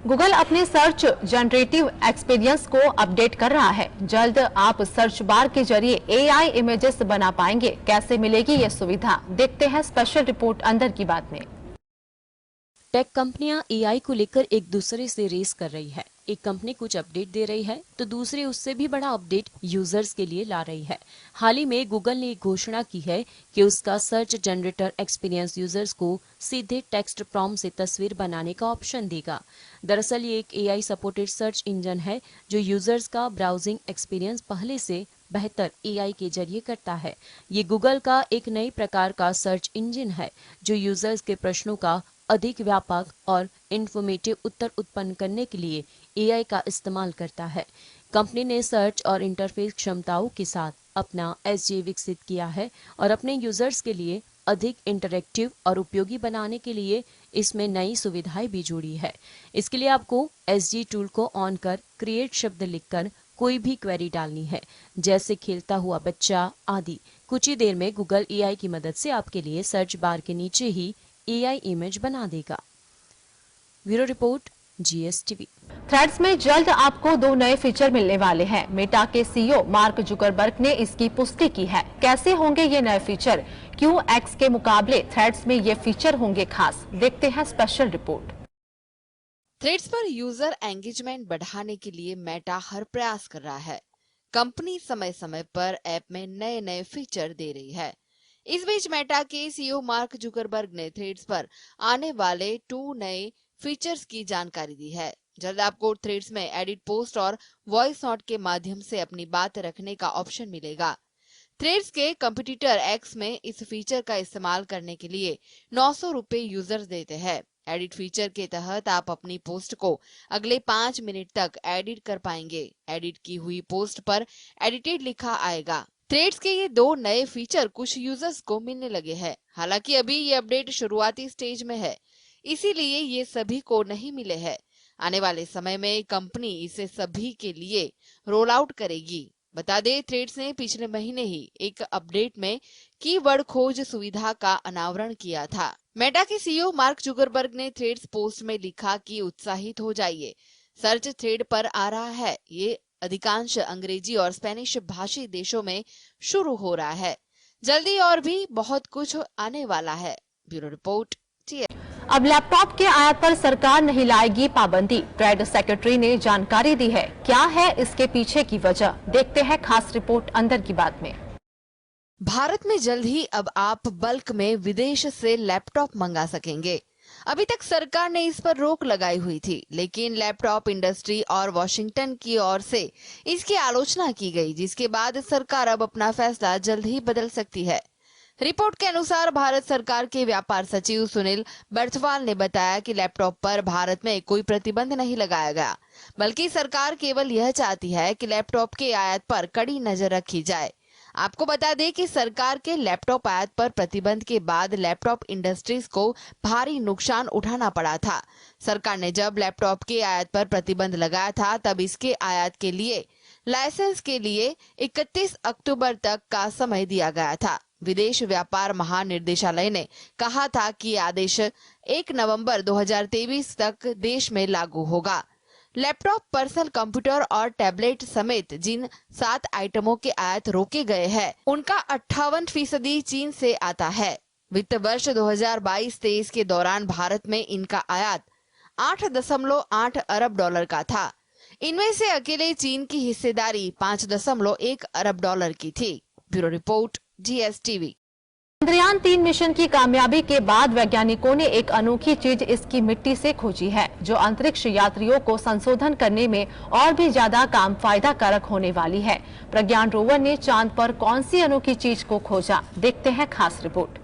Google अपने search generative experience को update कर रहा है। जल्द आप सर्च बार के जरिए एआई इमेजेस बना पाएंगे। कैसे मिलेगी ये सुविधा, देखते हैं स्पेशल रिपोर्ट अंदर की बात में। टेक कंपनियां एआई को लेकर एक दूसरे से रेस कर रही है। एक कंपनी कुछ अपडेट दे रही है तो दूसरी उससे भी बड़ा अपडेट यूजर्स के लिए ला रही है। हाल ही में गूगल ने एक घोषणा की है कि उसका सर्च जनरेटर एक्सपीरियंस यूजर्स को सीधे टेक्स्ट प्रॉम्प्ट से तस्वीर बनाने का ऑप्शन देगा। दरअसल ये एक एआई सपोर्टेड सर्च इंजन है जो यूजर्स का ब्राउजिंग एक्सपीरियंस पहले से बेहतर एआई के जरिए करता है। ये गूगल का एक नई प्रकार का सर्च इंजन है जो यूजर्स के प्रश्नों का अधिक व्यापक और इन्फॉर्मेटिव उत्तर उत्पन्न करने के लिए एआई का इस्तेमाल करता है। कंपनी ने सर्च और इंटरफेस क्षमताओं के साथ अपना एसजी विकसित किया है और अपने यूजर्स के लिए अधिक इंटरैक्टिव और उपयोगी बनाने के लिए इसमें नई सुविधाएं भी जुड़ी है। इसके लिए आपको एसजी टूल को ऑन कर क्रिएट शब्द लिखकर कोई भी क्वेरी डालनी है, जैसे खेलता हुआ बच्चा आदि। कुछ ही देर में गूगल एआई की मदद से आपके लिए सर्च बार के नीचे ही एआई इमेज बना देगा। Bureau report, GSTV. थ्रेड्स में जल्द आपको 2 नए फीचर मिलने वाले हैं। मेटा के सीईओ मार्क जुकरबर्ग ने इसकी पुष्टि की है। कैसे होंगे ये नए फीचर, क्यों एक्स के मुकाबले थ्रेड्स में ये फीचर होंगे खास, देखते हैं स्पेशल रिपोर्ट। थ्रेड्स पर यूजर एंगेजमेंट बढ़ाने के लिए मेटा हर प्रयास कर रहा है। कंपनी समय समय पर ऐप में नए नए फीचर दे रही है। इस बीच मेटा के सीईओ मार्क जुकरबर्ग ने थ्रेड्स पर आने वाले 2 नए फीचर्स की जानकारी दी है। जल्द आपको थ्रेड्स में एडिट पोस्ट और वॉइस नोट के माध्यम से अपनी बात रखने का ऑप्शन मिलेगा। थ्रेड्स के कंपटीटर एक्स में इस फीचर का इस्तेमाल करने के लिए 900 रुपए यूजर्स देते हैं। एडिट फीचर के तहत आप अपनी पोस्ट को अगले 5 मिनट तक एडिट कर पाएंगे। एडिट की हुई पोस्ट पर एडिटेड लिखा आएगा। थ्रेड्स के ये 2 नए फीचर कुछ यूजर्स को मिलने लगे हैं। हालांकि अभी ये अपडेट शुरुआती स्टेज में है, इसीलिए ये सभी को नहीं मिले हैं। आने वाले समय में कंपनी इसे सभी के लिए रोल आउट करेगी। बता दें, थ्रेड्स ने पिछले महीने ही एक अपडेट में कीवर्ड खोज सुविधा का अनावरण किया था। मेटा के सीईओ मार्क जुकरबर्ग ने थ्रेड्स पोस्ट में लिखा कि उत्साहित हो जाइए, सर्च थ्रेड पर आ रहा है। ये अधिकांश अंग्रेजी और स्पेनिश भाषी देशों में शुरू हो रहा है। जल्दी और भी बहुत कुछ आने वाला है। Bureau report. अब लैपटॉप के आयात पर सरकार नहीं लाएगी पाबंदी, ट्रेड सेक्रेटरी ने जानकारी दी है। क्या है इसके पीछे की वजह, देखते हैं खास रिपोर्ट अंदर की बात में। भारत में जल्द ही अब आप बल्क में विदेश से लैपटॉप मंगा सकेंगे। अभी तक सरकार ने इस पर रोक लगाई हुई थी, लेकिन लैपटॉप इंडस्ट्री और वॉशिंगटन की ओर से इसकी आलोचना की गई, जिसके बाद सरकार अब अपना फैसला जल्द ही बदल सकती है। रिपोर्ट के अनुसार भारत सरकार के व्यापार सचिव सुनील बर्थवाल ने बताया कि लैपटॉप पर भारत में कोई प्रतिबंध नहीं लगाया गया, बल्कि सरकार केवल यह चाहती है कि लैपटॉप के आयात पर कड़ी नजर रखी जाए। आपको बता दें कि सरकार के लैपटॉप आयात पर प्रतिबंध के बाद लैपटॉप इंडस्ट्रीज को भारी नुकसान उठाना पड़ा था। सरकार ने जब लैपटॉप के आयात पर प्रतिबंध लगाया था, तब इसके आयात के लिए लाइसेंस के लिए 31 अक्टूबर तक का समय दिया गया था। विदेश व्यापार महानिदेशालय ने कहा था कि आदेश 1 नवंबर 2023 तक देश में लागू होगा। लैपटॉप, पर्सनल कंप्यूटर और टैबलेट समेत जिन 7 आइटमों के आयात रोके गए हैं, उनका 58% चीन से आता है। वित्त वर्ष 2022-23 के दौरान भारत में इनका आयात 8.8 अरब डॉलर का था। इनमें से अकेले चीन की हिस्सेदारी 5.1 अरब डॉलर की थी। Bureau report, GSTV. Chandrayaan 3 mission की कामयाबी के बाद वैज्ञानिकों ने एक अनोखी चीज इसकी मिट्टी से खोजी है, जो अंतरिक्ष यात्रियों को संशोधन करने में और भी ज्यादा काम फायदा कारक होने वाली है। प्रज्ञान रोवर ने चांद पर कौन सी अनोखी चीज को खोजा, देखते हैं खास रिपोर्ट।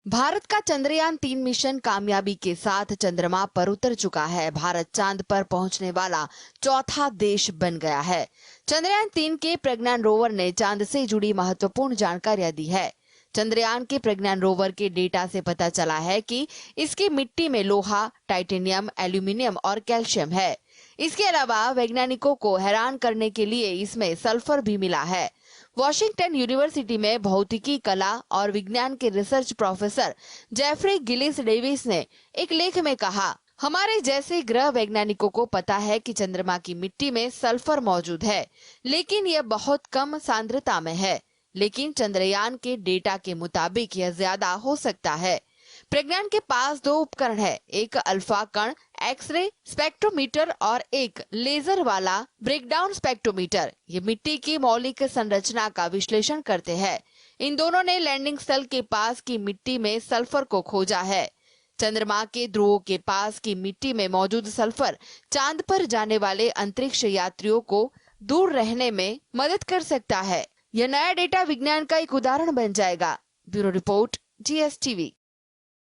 भारत का चंद्रयान 3 मिशन कामयाबी के साथ चंद्रमा पर उतर चुका है। भारत चांद पर पहुंचने वाला चौथा देश बन गया है। चंद्रयान 3 के प्रज्ञान रोवर ने चांद से जुड़ी महत्वपूर्ण जानकारियां दी है। चंद्रयान के प्रज्ञान रोवर के डेटा से पता चला है कि इसकी मिट्टी में लोहा, टाइटेनियम, एल्यूमिनियम और कैल्शियम है। इसके अलावा वैज्ञानिकों को हैरान करने के लिए इसमें सल्फर भी मिला है। वॉशिंगटन यूनिवर्सिटी में भौतिकी, कला और विज्ञान के research professor Jeffrey Gillis Davis ने एक लेख में कहा, हमारे जैसे ग्रह वैज्ञानिकों को पता है कि चंद्रमा की मिट्टी में सल्फर मौजूद है, लेकिन यह बहुत कम सांद्रता में है। लेकिन चंद्रयान के डेटा के मुताबिक यह ज्यादा हो सकता है। प्रज्ञान के पास 2 उपकरण है, एक अल्फा कण एक्सरे स्पेक्ट्रोमीटर और एक लेजर वाला ब्रेकडाउन स्पेक्ट्रोमीटर। ये मिट्टी की मौलिक संरचना का विश्लेषण करते हैं। इन दोनों ने लैंडिंग स्थल के पास की मिट्टी में सल्फर को खोजा है। चंद्रमा के ध्रुवों के पास की मिट्टी में मौजूद सल्फर चांद पर जाने वाले अंतरिक्ष यात्रियों को दूर रहने में मदद कर सकता है। यह नया डेटा विज्ञान का एक उदाहरण बन जाएगा। Bureau report, GSTV।